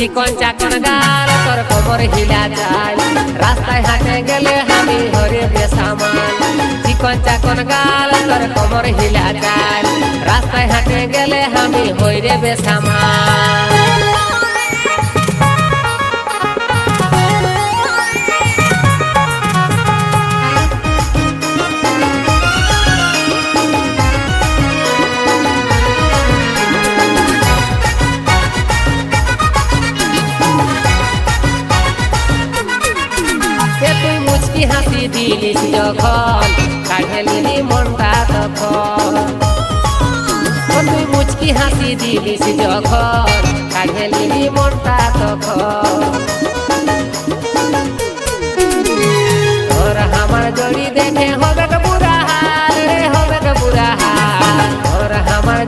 চিকন চাকন গাল তোর কোমর হিলা চাল রাস্তায় হাঁটে গেলে আমি হরে বেসামাল চিকন চাকন গাল তোর কোমর হিলা চাল রাস্তায় হাঁটে গেলে আমি হইরে বেসামাল হাসি দিলিস যখন কাঢ়েলি মনটা তখন তুই মুচকি হাসি দিলিস যখন কাঢ়েলি মনটা তখন তোর আমার জড়ি দেখে